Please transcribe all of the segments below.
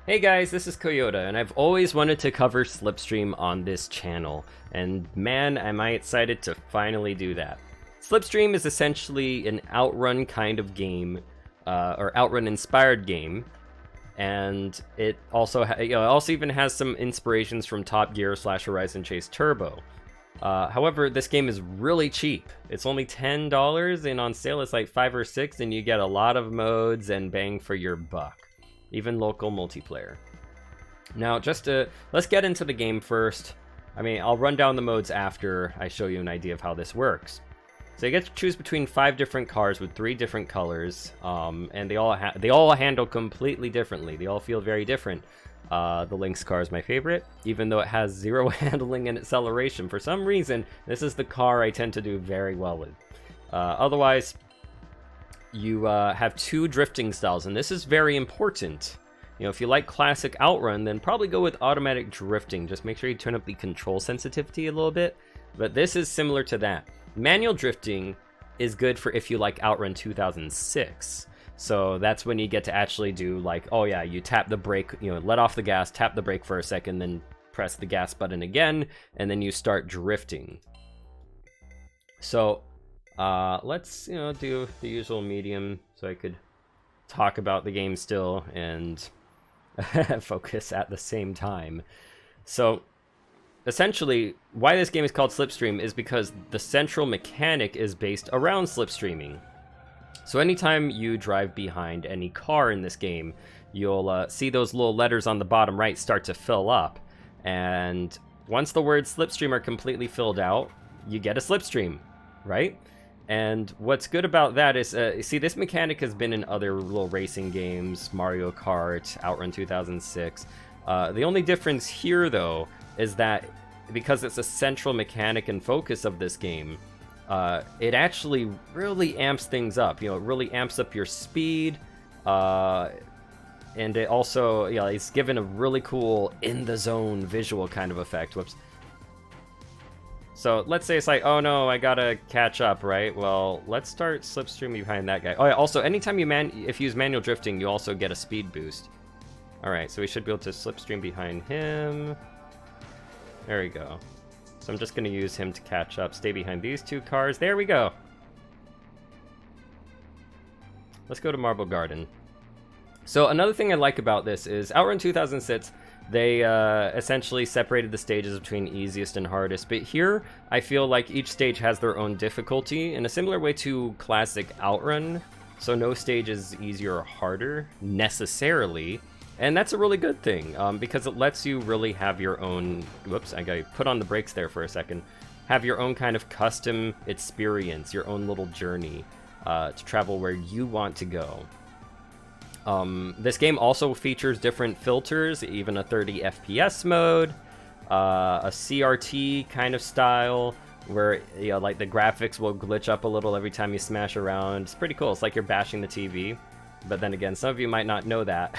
Hey guys, this is Koyota, and I've always wanted to cover Slipstream on this channel, and man, am I excited to finally do that. Slipstream is essentially an Outrun kind of game, or Outrun-inspired game, and it also, it also even has some inspirations from Top Gear / Horizon Chase Turbo. However, this game is really cheap. It's only $10, and on sale it's like $5 or $6, and you get a lot of modes and bang for your buck. Even local multiplayer. Now, let's get into the game first. I mean, I'll run down the modes after I show you an idea of how this works. So you get to choose between 5 different cars with 3 different colors, and they all handle completely differently. They all feel very different. The Lynx car is my favorite, even though it has 0 handling and acceleration. For some reason, this is the car I tend to do very well with. Otherwise, you have 2 drifting styles, and this is very important. You know, if you like classic Outrun, then probably go with automatic drifting. Just make sure you turn up the control sensitivity a little bit. But this is similar to that. Manual drifting is good for if you like Outrun 2006. So that's when you get to actually do, like, oh yeah, you tap the brake, you know, let off the gas, tap the brake for a second, then press the gas button again, and then you start drifting. So let's, you know, do the usual medium so I could talk about the game still and focus at the same time. So essentially, why this game is called Slipstream is because the central mechanic is based around slipstreaming. So anytime you drive behind any car in this game, you'll see those little letters on the bottom right start to fill up. And once the words slipstream are completely filled out, you get a slipstream, right? And what's good about that is, see, this mechanic has been in other little racing games, Mario Kart, Outrun 2006. The only difference here, though, is that because it's a central mechanic and focus of this game, it actually really amps things up. You know, it really amps up your speed, and it also, yeah, it's given a really cool in-the-zone visual kind of effect. Whoops. So let's say it's like, oh no, I gotta catch up, right? Well, let's start slipstreaming behind that guy. Oh yeah, also, anytime if you use manual drifting, you also get a speed boost. Alright, so we should be able to slipstream behind him. There we go. So I'm just gonna use him to catch up, stay behind these 2 cars. There we go! Let's go to Marble Garden. So another thing I like about this is Outrun 2006, they essentially separated the stages between easiest and hardest, but here I feel like each stage has their own difficulty in a similar way to classic Outrun, so no stage is easier or harder necessarily, and that's a really good thing because it lets you really have your own, whoops, I gotta put on the brakes there for a second, have your own kind of custom experience, your own little journey to travel where you want to go. This game also features different filters, even a 30 FPS mode, a CRT kind of style, where, you know, like the graphics will glitch up a little every time you smash around. It's pretty cool. It's like you're bashing the TV. But then again, some of you might not know that.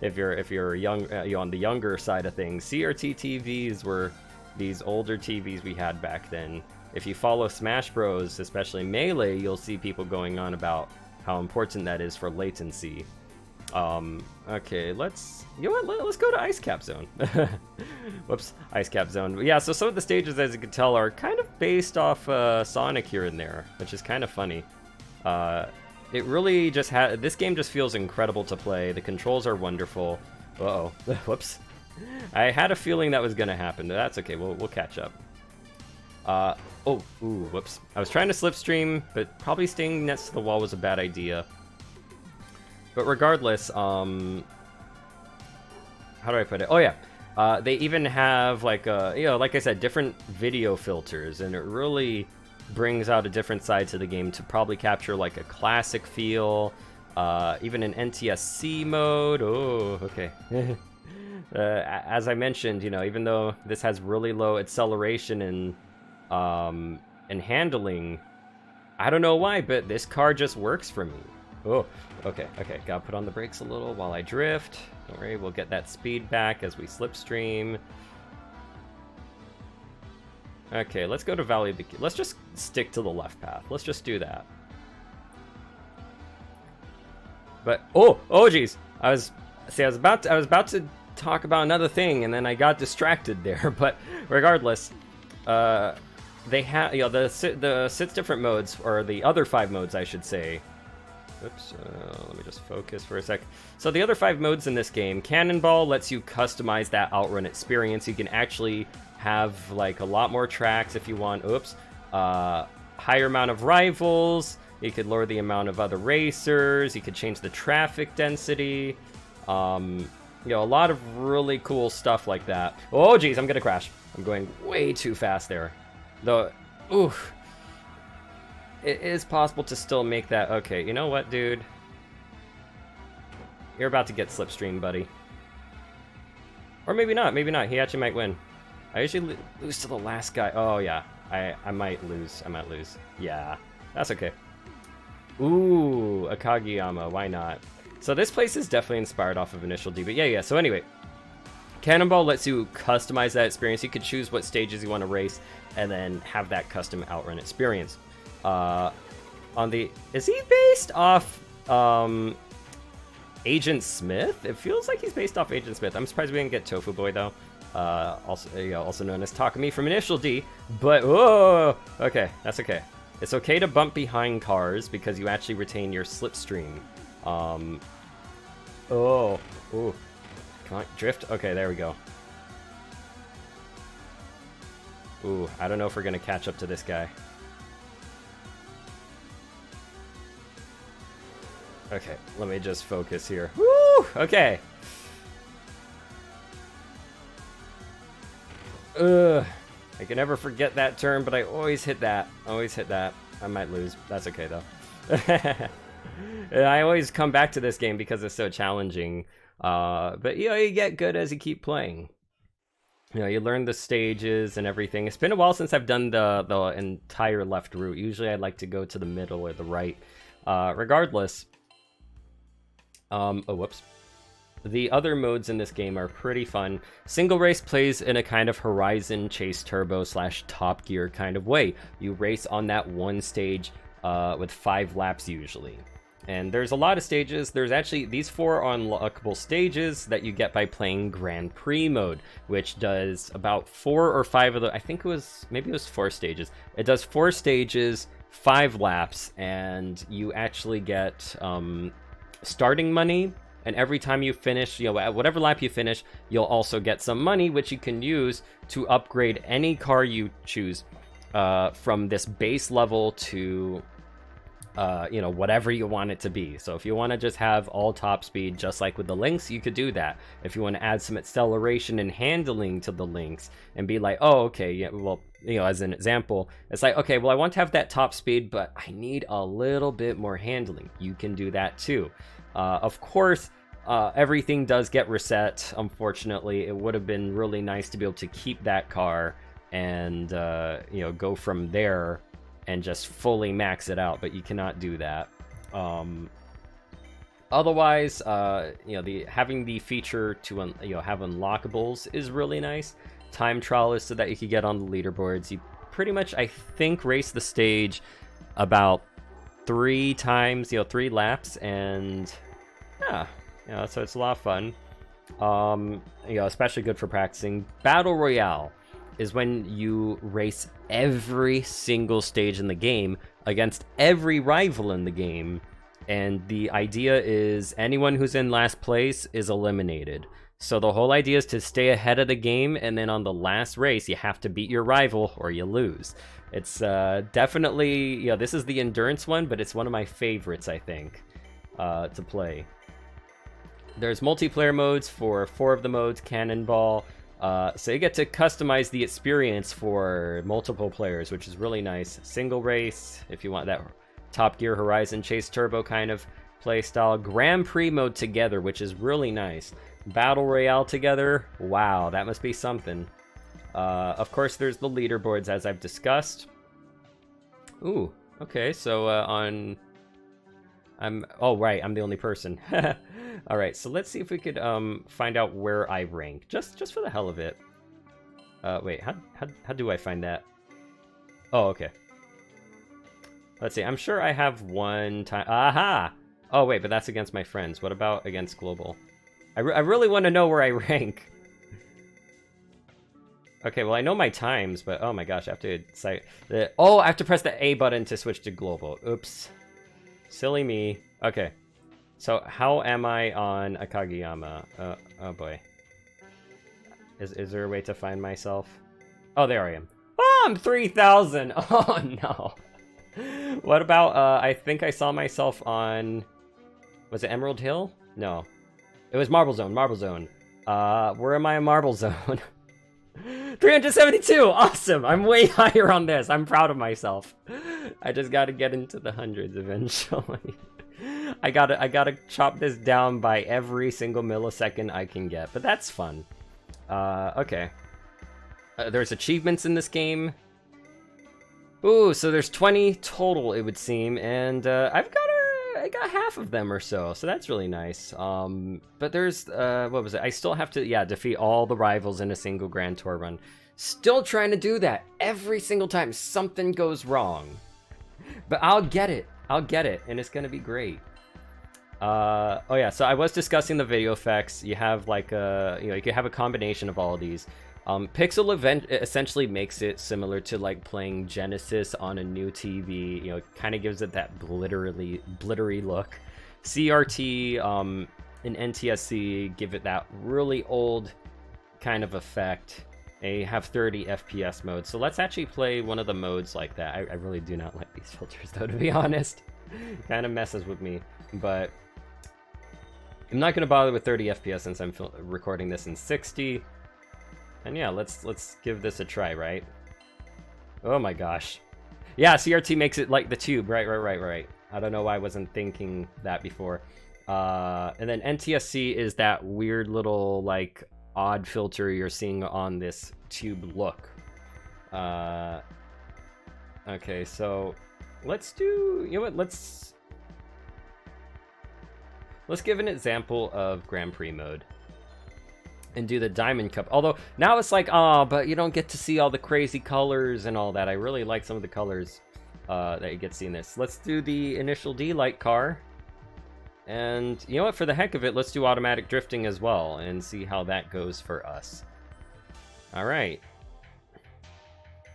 if you're young, you're on the younger side of things. CRT TVs were these older TVs we had back then. If you follow Smash Bros, especially Melee, you'll see people going on about how important that is for latency. Okay, let's go to Ice Cap Zone. Whoops, Ice Cap Zone. Yeah, so some of the stages, as you can tell, are kind of based off Sonic here and there, which is kind of funny. It really just this game just feels incredible to play. The controls are wonderful. Uh-oh, whoops. I had a feeling that was gonna happen. That's okay, we'll catch up. Whoops. I was trying to slipstream, but probably staying next to the wall was a bad idea. But regardless, how do I put it? Oh yeah, they even have like you know, like I said, different video filters, and it really brings out a different side to the game to probably capture like a classic feel, even an NTSC mode. Oh, okay. As I mentioned, you know, even though this has really low acceleration and handling, I don't know why, but this car just works for me. Oh, okay, gotta put on the brakes a little while I drift. Don't worry, we'll get that speed back as we slipstream. Okay, let's go to Valley of the... Let's just stick to the left path. Let's just do that. But, oh geez! I See, I was about to talk about another thing, and then I got distracted there. But regardless, they have, you know, the 6 different modes, or the other 5 modes, I should say. Oops, let me just focus for a sec. So the other 5 modes in this game, Cannonball lets you customize that Outrun experience. You can actually have like a lot more tracks if you want. Oops, higher amount of rivals. You could lower the amount of other racers. You could change the traffic density. You know, a lot of really cool stuff like that. Oh, geez, I'm gonna crash. I'm going way too fast there. Though, oof. It is possible to still make that. Okay, you know what, dude? You're about to get Slipstream, buddy. Or maybe not, maybe not. He actually might win. I usually lose to the last guy. Oh, yeah. I might lose. I might lose. Yeah, that's okay. Ooh, a Kageyama. Why not? So this place is definitely inspired off of Initial D. But yeah. So anyway, Cannonball lets you customize that experience. You could choose what stages you want to race and then have that custom Outrun experience. Is he based off Agent Smith? It feels like he's based off Agent Smith. I'm surprised we didn't get Tofu Boy though. Also known as Takumi from Initial D. But whoa, okay, that's okay. It's okay to bump behind cars because you actually retain your Slipstream. Ooh, come on, drift. Okay, there we go. Ooh, I don't know if we're gonna catch up to this guy. Okay, let me just focus here. Woo! Okay. Ugh. I can never forget that turn, but I always hit that. Always hit that. I might lose. That's okay, though. I always come back to this game because it's so challenging. But, you know, you get good as you keep playing. You know, you learn the stages and everything. It's been a while since I've done the entire left route. Usually I like to go to the middle or the right. Regardless... oh, whoops. The other modes in this game are pretty fun. Single race plays in a kind of Horizon Chase Turbo / Top Gear kind of way. You race on that one stage with 5 laps usually. And there's a lot of stages. There's actually these 4 unlockable stages that you get by playing Grand Prix mode, which does about 4 or 5 of the, I think it was, maybe it was 4 stages. It does 4 stages, 5 laps, and you actually get starting money, and every time you finish, you know, at whatever lap you finish, you'll also get some money which you can use to upgrade any car you choose from this base level to you know, whatever you want it to be. So if you want to just have all top speed, just like with the Lynx, you could do that. If you want to add some acceleration and handling to the Lynx and be like, oh, okay, yeah, well, you know, as an example, it's like, okay, well, I want to have that top speed, but I need a little bit more handling. You can do that too. Of course, everything does get reset. Unfortunately, it would have been really nice to be able to keep that car and, you know, go from there and just fully max it out, but you cannot do that. Otherwise, you know, having the feature to you know, have unlockables is really nice. Time trial is so that you can get on the leaderboards. You pretty much, I think, race the stage about 3 times, you know, 3 laps, and yeah, you know, so it's a lot of fun. You know, especially good for practicing. Battle Royale is when you race every single stage in the game against every rival in the game, and the idea is anyone who's in last place is eliminated. So the whole idea is to stay ahead of the game, and then on the last race you have to beat your rival or you lose. It's definitely, you know, this is the endurance one, but it's one of my favorites, I think, to play. There's multiplayer modes for 4 of the modes, Cannonball. So you get to customize the experience for multiple players, which is really nice. Single race, if you want that Top Gear Horizon Chase Turbo kind of play style. Grand Prix mode together, which is really nice. Battle Royale together, wow, that must be something. Of course, there's the leaderboards, as I've discussed. Ooh, okay, so oh, right, I'm the only person. All right, so let's see if we could find out where I rank, just for the hell of it. Wait, how do I find that? Oh, okay. Let's see, I'm sure I have one time. Aha! Oh, wait, but that's against my friends. What about against global? I really want to know where I rank. Okay, well, I know my times, but oh my gosh, I have to cite the... Oh, I have to press the A button to switch to global. Oops. Silly me. Okay. So, how am I on Akagiyama? Oh boy. Is there a way to find myself? Oh, there I am. Oh, I'm 3,000! Oh, no. What about, I think I saw myself on... Was it Emerald Hill? No. It was Marble Zone, Marble Zone. Where am I in Marble Zone? 372! Awesome! I'm way higher on this. I'm proud of myself. I just gotta get into the hundreds eventually. I gotta chop this down by every single millisecond I can get, but that's fun. Okay. There's achievements in this game. Ooh, so there's 20 total, it would seem, and I got half of them or so that's really nice. But there's, what was it? I still have to, yeah, defeat all the rivals in a single Grand Tour run. Still trying to do that every single time something goes wrong. But I'll get it, and it's gonna be great. Oh yeah, so I was discussing the video effects. You have like you can have a combination of all of these. Pixel Event essentially makes it similar to like playing Genesis on a new TV. You know, kind of gives it that glittery look. CRT and NTSC give it that really old kind of effect. They have 30 FPS modes. So let's actually play one of the modes like that. I really do not like these filters though, to be honest. Kind of messes with me, but I'm not going to bother with 30 FPS since I'm recording this in 60. And yeah, let's give this a try, right? Oh my gosh. Yeah, CRT makes it like the tube. Right. I don't know why I wasn't thinking that before. And then NTSC is that weird little, like, odd filter you're seeing on this tube look. Okay, so let's do... You know what? Let's give an example of Grand Prix mode. And do the Diamond Cup. Although, now it's like, oh, but you don't get to see all the crazy colors and all that. I really like some of the colors that you get to see in this. Let's do the Initial D light car. And, you know what, for the heck of it, let's do automatic drifting as well. And see how that goes for us. Alright.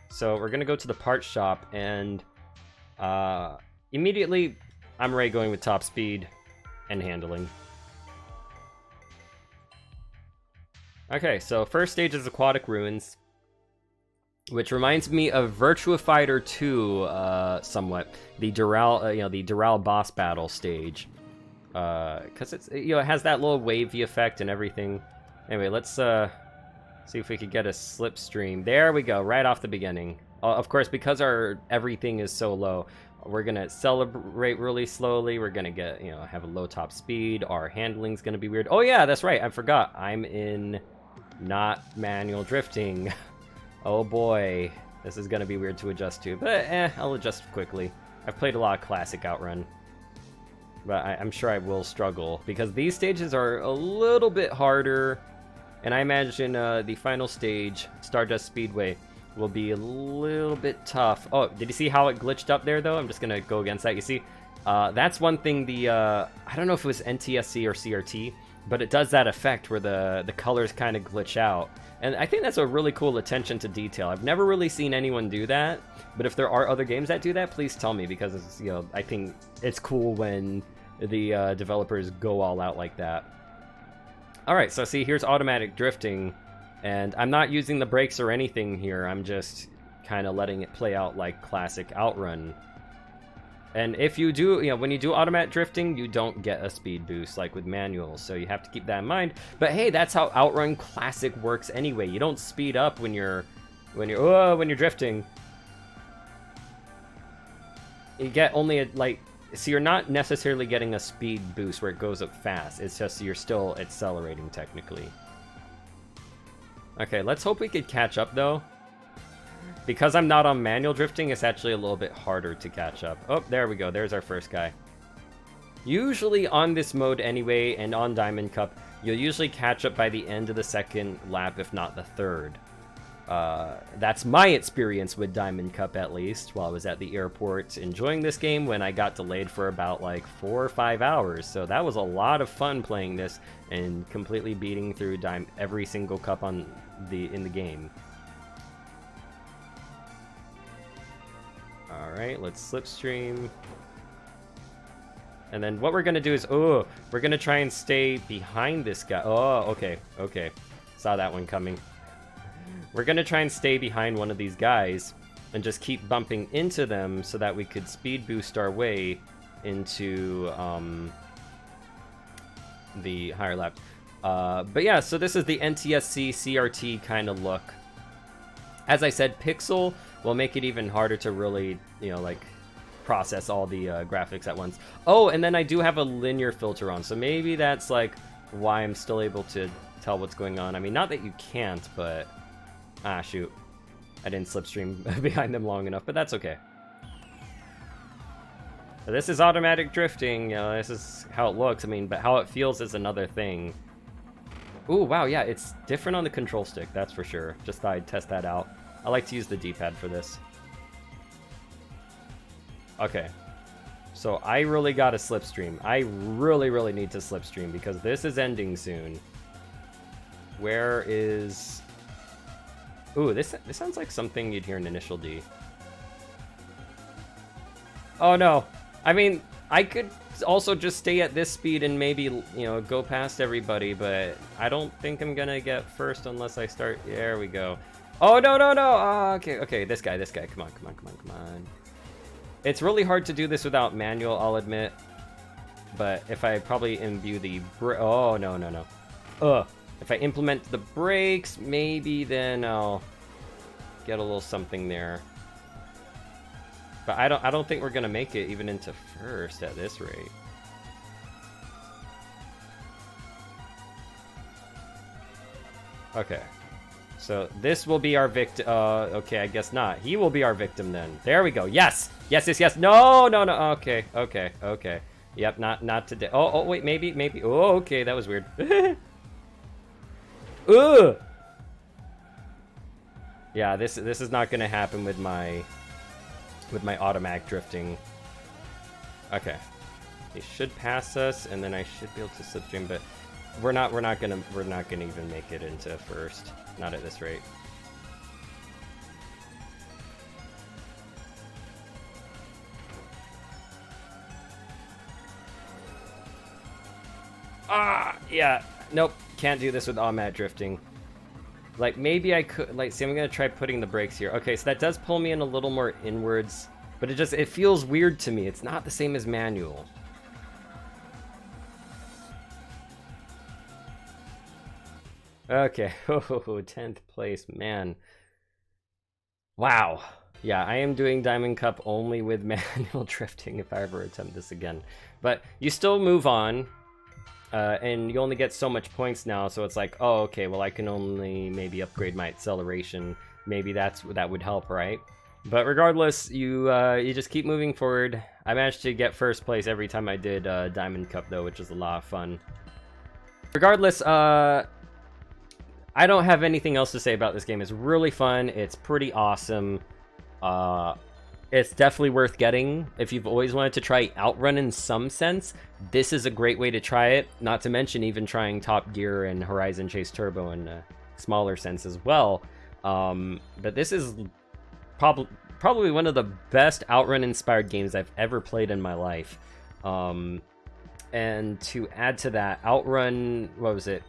So, we're gonna go to the parts shop. And, immediately, I'm already going with top speed and handling. Okay, so first stage is Aquatic Ruins, which reminds me of Virtua Fighter 2, somewhat. The Doral, the Doral boss battle stage, because it's, it has that little wavy effect and everything. Anyway, let's see if we could get a slipstream. There we go, right off the beginning. Of course, because our everything is so low, we're gonna accelerate really slowly. We're gonna get, have a low top speed. Our handling's gonna be weird. Oh yeah, that's right. I forgot. I'm in. Not manual drifting. Oh boy, this is gonna be weird to adjust to, but I'll adjust quickly. I've played a lot of classic Outrun, but I'm sure I will struggle because these stages are a little bit harder, and I imagine the final stage, Stardust Speedway, will be a little bit tough. Oh, did you see how it glitched up there though? I'm just gonna go against that. You see, that's one thing. I don't know if it was NTSC or CRT. But it does that effect where the colors kind of glitch out. And I think that's a really cool attention to detail. I've never really seen anyone do that. But if there are other games that do that, please tell me. Because, it's, I think it's cool when the developers go all out like that. Alright, so see, here's automatic drifting. And I'm not using the brakes or anything here. I'm just kind of letting it play out like classic Outrun. And if you do, when you do automatic drifting, you don't get a speed boost like with manual, so you have to keep that in mind. But hey, that's how Outrun Classic works anyway. You don't speed up when you're drifting. You get only so you're not necessarily getting a speed boost where it goes up fast. It's just you're still accelerating technically. Okay, let's hope we could catch up though. Because I'm not on manual drifting, it's actually a little bit harder to catch up. Oh, there we go. There's our first guy. Usually on this mode anyway, and on Diamond Cup, you'll usually catch up by the end of the second lap, if not the third. That's my experience with Diamond Cup, at least, while I was at the airport enjoying this game when I got delayed for about like 4 or 5 hours. So that was a lot of fun playing this and completely beating through every single cup in the game. Alright, let's Slipstream. And then what we're gonna do is, we're gonna try and stay behind this guy. Oh, okay, okay. Saw that one coming. We're gonna try and stay behind one of these guys and just keep bumping into them so that we could speed boost our way into the higher lap. But yeah, so this is the NTSC CRT kind of look. As I said, Pixel will make it even harder to really, you know, like, process all the graphics at once. Oh, and then I do have a linear filter on, so maybe that's like why I'm still able to tell what's going on. I mean, not that you can't, but shoot, I didn't Slipstream behind them long enough, but that's okay. So this is automatic drifting. You know, this is how it looks. I mean, but how it feels is another thing. Ooh, wow, yeah, it's different on the control stick, that's for sure. Just thought I'd test that out. I like to use the D-pad for this. Okay, so I really gotta Slipstream. I really need to Slipstream because this is ending soon. Where is... Ooh, this sounds like something you'd hear in Initial D. Oh no, I mean, I could also just stay at this speed and maybe, you know, go past everybody, but I don't think I'm gonna get first unless I start... There we go. Oh, no! Oh, okay, this guy, come on. It's really hard to do this without manual, I'll admit. But if I probably imbue the oh, no. If I implement the brakes, maybe then I'll get a little something there. But I don't think we're gonna make it even into first at this rate. Okay. So this will be our victim. Okay, I guess not. He will be our victim then. There we go. Yes. No. Okay. Yep, not today. Oh, wait, maybe. Oh, okay, that was weird. Ugh. Yeah, this is not gonna happen with my automatic drifting. Okay. He should pass us, and then I should be able to Slipstream, but we're not gonna even make it into first. Not at this rate. Yeah. Nope. Can't do this with automatic drifting. Like, maybe I could... Like, see, I'm gonna try putting the brakes here. Okay, so that does pull me in a little more inwards. But it feels weird to me. It's not the same as manual. Okay, 10th place, man. Wow. Yeah, I am doing Diamond Cup only with manual drifting if I ever attempt this again. But you still move on, and you only get so much points now, so it's like, oh, okay, well, I can only maybe upgrade my acceleration. Maybe that would help, right? But regardless, you just keep moving forward. I managed to get first place every time I did Diamond Cup, though, which is a lot of fun. Regardless, I don't have anything else to say about this game. It's really fun. It's pretty awesome. It's definitely worth getting. If you've always wanted to try Outrun in some sense, this is a great way to try it. Not to mention even trying Top Gear and Horizon Chase Turbo in a smaller sense as well. But this is probably one of the best Outrun-inspired games I've ever played in my life. And to add to that, Outrun... What was it?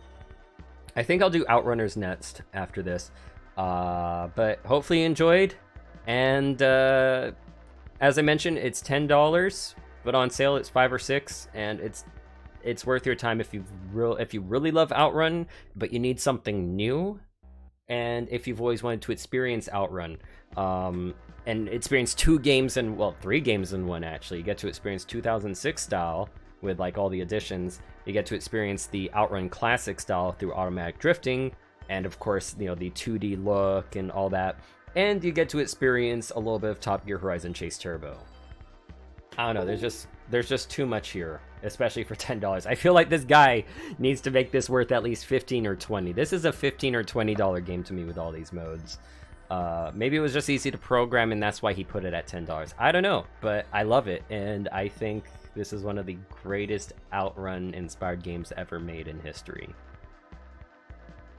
I think I'll do Outrunners next after this. But hopefully you enjoyed. And as I mentioned, it's $10, but on sale it's $5 or $6, and it's worth your time if you really love Outrun, but you need something new, and if you've always wanted to experience Outrun, and experience 3 games in one actually. You get to experience 2006 style with like all the additions. You get to experience the Outrun Classic style through automatic drifting, and of course, you know, the 2D look and all that. And you get to experience a little bit of Top Gear Horizon Chase Turbo. I don't know, there's There's just too much here, especially for $10. I feel like this guy needs to make this worth at least 15 or 20. This is a $15 or $20 game to me with all these modes. Maybe it was just easy to program and that's why he put it at $10. I don't know, but I love it, and I think this is one of the greatest Outrun inspired games ever made in history.